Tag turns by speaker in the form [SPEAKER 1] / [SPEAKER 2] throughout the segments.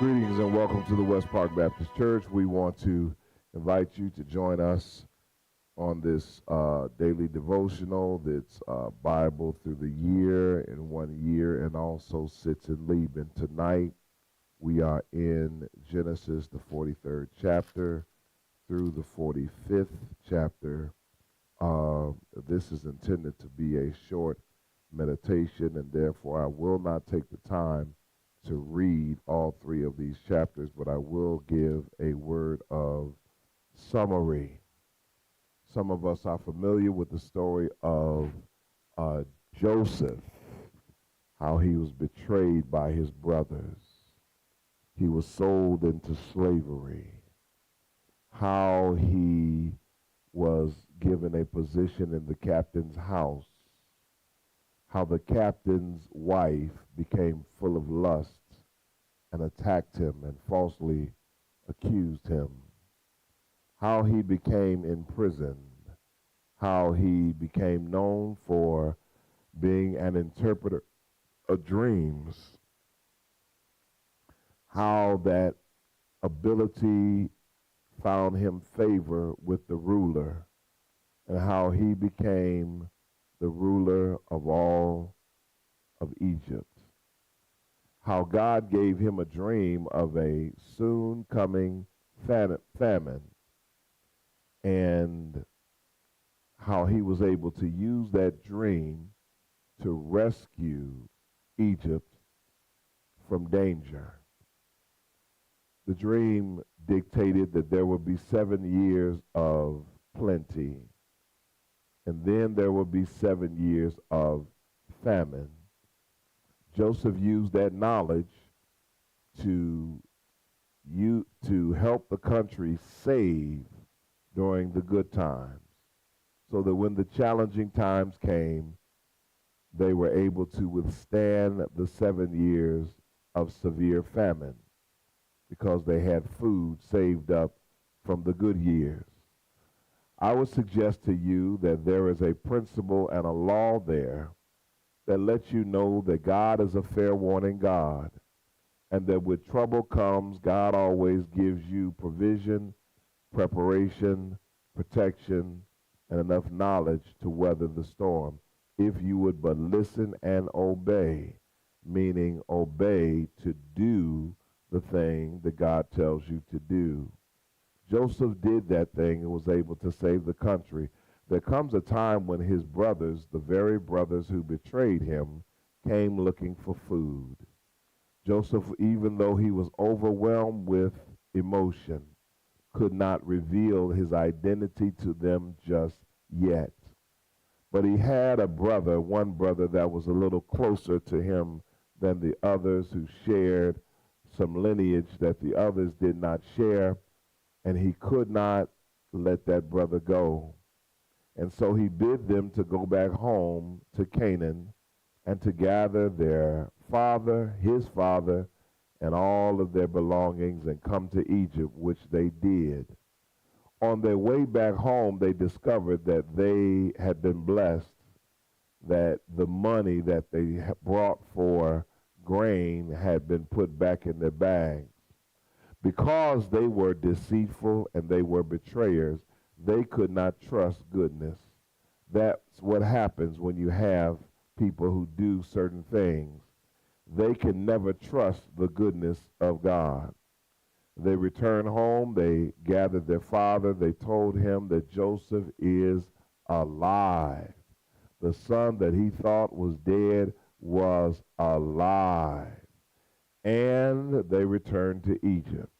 [SPEAKER 1] Greetings and welcome to the West Park Baptist Church. We want to invite you to join us on this daily devotional that's Bible through the year in 1 year, and also Sitz Im Leben. Tonight we are in Genesis, the 43rd chapter through the 45th chapter. This is intended to be a short meditation, and therefore I will not take the time to read all three of these chapters, but I will give a word of summary. Some of us are familiar with the story of Joseph, how he was betrayed by his brothers. He was sold into slavery, how he was given a position in the captain's house, how the captain's wife became full of lust and attacked him and falsely accused him, how he became imprisoned, how he became known for being an interpreter of dreams, how that ability found him favor with the ruler, and how he became the ruler of all of Egypt. How God gave him a dream of a soon coming famine, and how he was able to use that dream to rescue Egypt from danger. The dream dictated that there would be 7 years of plenty, and then there will be 7 years of famine. Joseph used that knowledge to help the country save during the good times, so that when the challenging times came, they were able to withstand the 7 years of severe famine because they had food saved up from the good years. I would suggest to you that there is a principle and a law there that lets you know that God is a fair warning God, and that when trouble comes, God always gives you provision, preparation, protection, and enough knowledge to weather the storm, if you would but listen and obey, meaning obey to do the thing that God tells you to do. Joseph did that thing and was able to save the country. There comes a time when his brothers, the very brothers who betrayed him, came looking for food. Joseph, even though he was overwhelmed with emotion, could not reveal his identity to them just yet. But he had a brother, one brother that was a little closer to him than the others, who shared some lineage that the others did not share, and he could not let that brother go. And so he bid them to go back home to Canaan and to gather their father, his father, and all of their belongings and come to Egypt, which they did. On their way back home, they discovered that they had been blessed, that the money that they brought for grain had been put back in their bags. Because they were deceitful and they were betrayers, they could not trust goodness. That's what happens when you have people who do certain things. They can never trust the goodness of God. They returned home, they gathered their father, they told him that Joseph is alive. The son that he thought was dead was alive. And they returned to Egypt.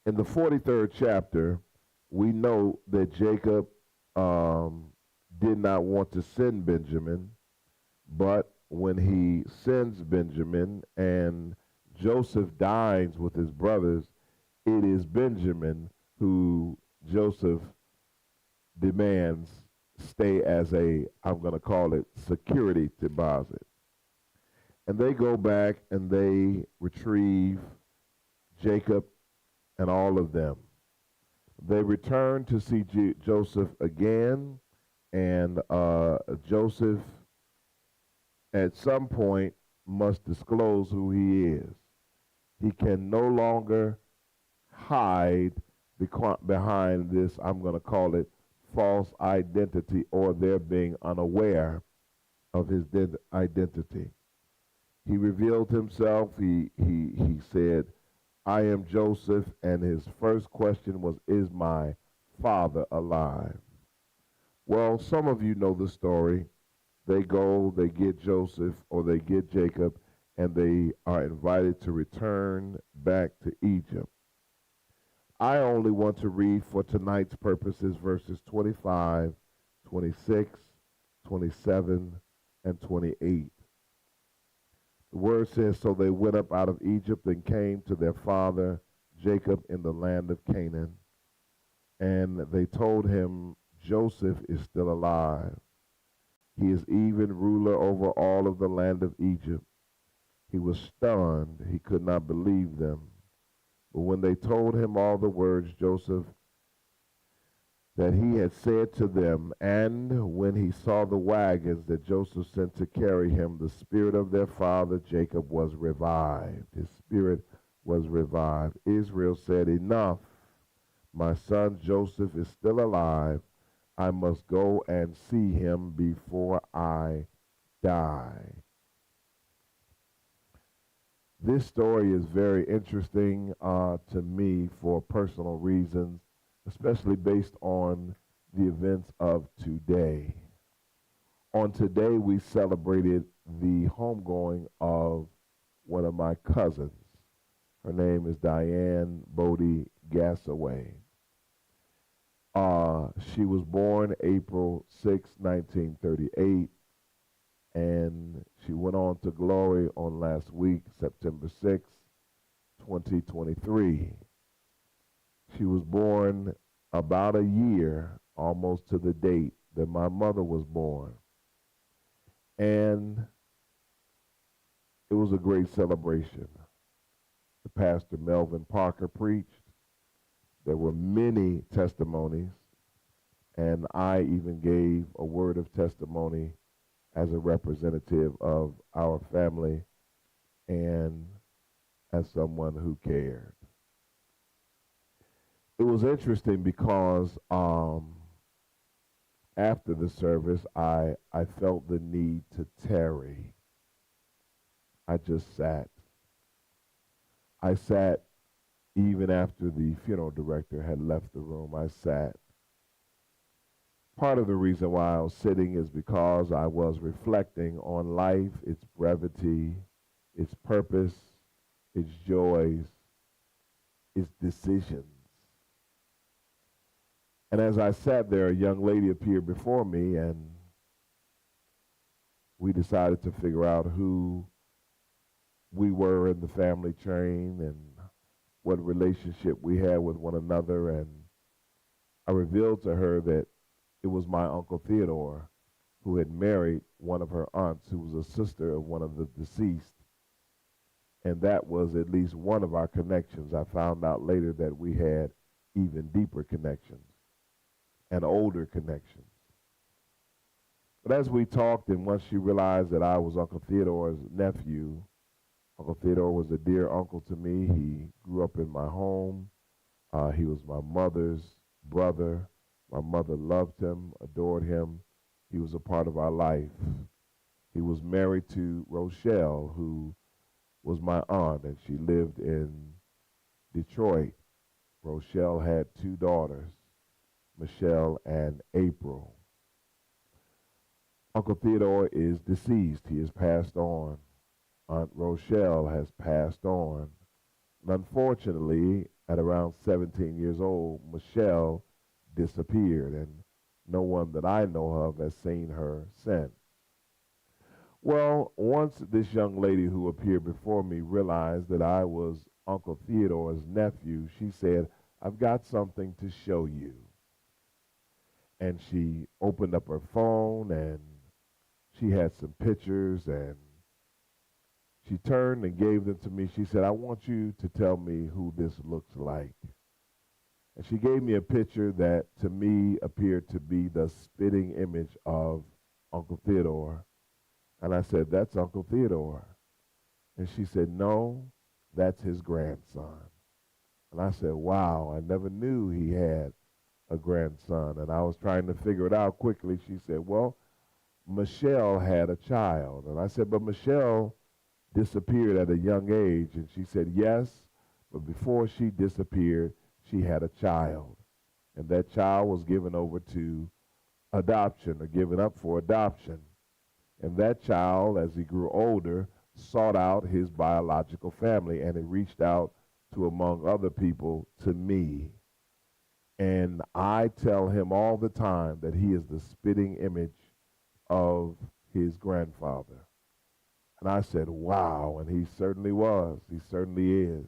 [SPEAKER 1] In the 43rd chapter, we know that Jacob did not want to send Benjamin, but when he sends Benjamin and Joseph dines with his brothers, it is Benjamin who Joseph demands stay as a, I'm going to call it, security deposit. And they go back and they retrieve Jacob and all of them. They return to see Joseph again, and Joseph at some point must disclose who he is. He can no longer hide behind this, I'm going to call it, false identity, or their being unaware of his identity. He revealed himself. He said, I am Joseph, and his first question was, is my father alive? Well, some of you know the story. They go, they get Joseph, or they get Jacob, and they are invited to return back to Egypt. I only want to read for tonight's purposes verses 25, 26, 27, and 28. The word says, so they went up out of Egypt and came to their father Jacob in the land of Canaan. And they told him, Joseph is still alive. He is even ruler over all of the land of Egypt. He was stunned. He could not believe them. But when they told him all the words Joseph that he had said to them, and when he saw the wagons that Joseph sent to carry him, the spirit of their father Jacob was revived. His spirit was revived. Israel said, enough. My son Joseph is still alive. I must go and see him before I die. This story is very interesting to me for personal reasons, especially based on the events of today. On today, we celebrated the homegoing of one of my cousins. Her name is Diane Bodie Gassaway. She was born April 6, 1938, and she went on to glory on last week, September 6, 2023. She was born about a year, almost to the date that my mother was born. And it was a great celebration. The pastor, Melvin Parker, preached. There were many testimonies, and I even gave a word of testimony as a representative of our family and as someone who cared. It was interesting because after the service, I felt the need to tarry. I just sat. I sat even after the funeral director had left the room. I sat. Part of the reason why I was sitting is because I was reflecting on life, its brevity, its purpose, its joys, its decisions. And as I sat there, a young lady appeared before me, and we decided to figure out who we were in the family train and what relationship we had with one another. And I revealed to her that it was my Uncle Theodore, who had married one of her aunts, who was a sister of one of the deceased. And that was at least one of our connections. I found out later that we had even deeper connections and older connections. But as we talked, and once she realized that I was Uncle Theodore's nephew, Uncle Theodore was a dear uncle to me. He grew up in my home. He was my mother's brother. My mother loved him, adored him. He was a part of our life. He was married to Rochelle, who was my aunt, and she lived in Detroit. Rochelle had two daughters, Michelle and April. Uncle Theodore is deceased. He has passed on. Aunt Rochelle has passed on. And unfortunately, at around 17 years old, Michelle disappeared, and no one that I know of has seen her since. Well, once this young lady who appeared before me realized that I was Uncle Theodore's nephew, she said, I've got something to show you. And she opened up her phone, and she had some pictures, and she turned and gave them to me. She said, I want you to tell me who this looks like. And she gave me a picture that to me appeared to be the spitting image of Uncle Theodore. And I said, that's Uncle Theodore. And she said, no, That's his grandson. And I said, wow, I never knew he had a grandson. And I was trying to figure it out quickly. She said, well, Michelle had a child. And I said, but Michelle disappeared at a young age. And she said, yes, but before she disappeared, she had a child. And that child was given over to adoption, or given up for adoption. And that child, as he grew older, sought out his biological family, and he reached out to, among other people, to me. And I tell him all the time that he is the spitting image of his grandfather. And I said, wow, and he certainly was. He certainly is.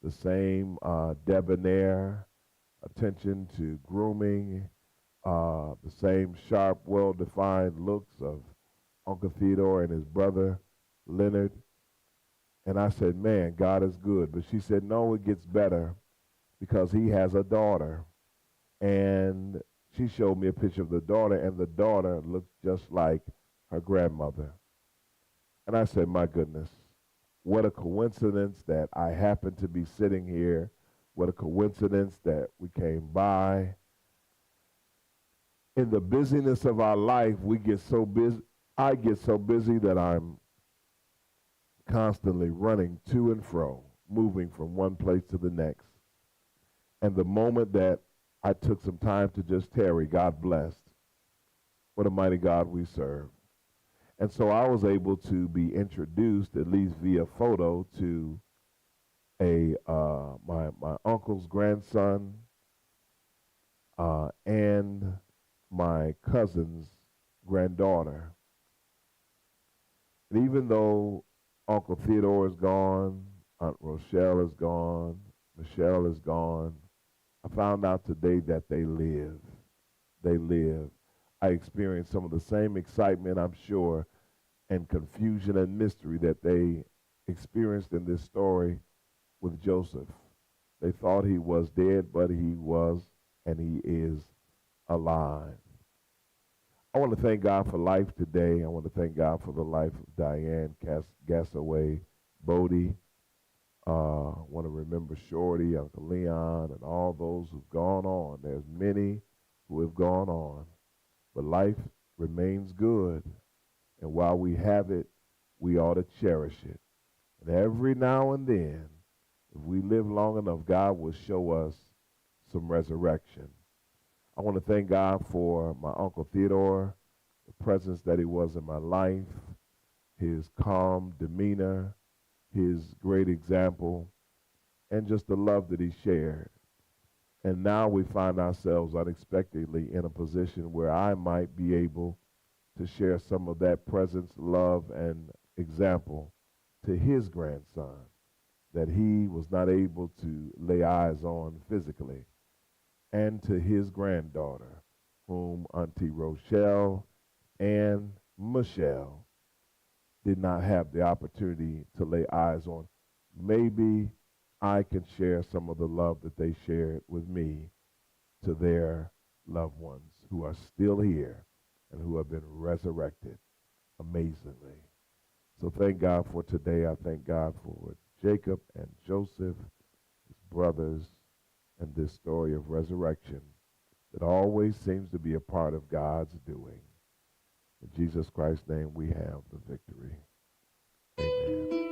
[SPEAKER 1] The same debonair, attention to grooming, the same sharp, well-defined looks of Uncle Theodore and his brother Leonard. And I said, man, God is good. But she said, no, it gets better, because he has a daughter. And she showed me a picture of the daughter, and the daughter looked just like her grandmother. And I said, my goodness, what a coincidence that I happen to be sitting here. What a coincidence that we came by. In the busyness of our life, we get so busy. I get so busy that I'm constantly running to and fro, moving from one place to the next. And the moment that I took some time to just tarry, God blessed. What a mighty God we serve. And so I was able to be introduced, at least via photo, to my uncle's grandson and my cousin's granddaughter. And even though Uncle Theodore is gone, Aunt Rochelle is gone, Michelle is gone, I found out today that they live. They live. I experienced some of the same excitement, I'm sure, and confusion and mystery that they experienced in this story with Joseph. They thought he was dead, but he was, and he is alive. I want to thank God for life today. I want to thank God for the life of Diane Gassaway Bodie. I want to remember Shorty, Uncle Leon, and all those who've gone on. There's many who have gone on, but life remains good. And while we have it, we ought to cherish it. And every now and then, if we live long enough, God will show us some resurrection. I want to thank God for my Uncle Theodore, the presence that he was in my life, his calm demeanor, his great example, and just the love that he shared. And now we find ourselves unexpectedly in a position where I might be able to share some of that presence, love, and example to his grandson that he was not able to lay eyes on physically, and to his granddaughter, whom Auntie Rochelle and Michelle did not have the opportunity to lay eyes on. Maybe I can share some of the love that they shared with me to their loved ones who are still here and who have been resurrected amazingly. So thank God for today. I thank God for Jacob and Joseph, his brothers, and this story of resurrection that always seems to be a part of God's doing. In Jesus Christ's name we have the victory. Amen.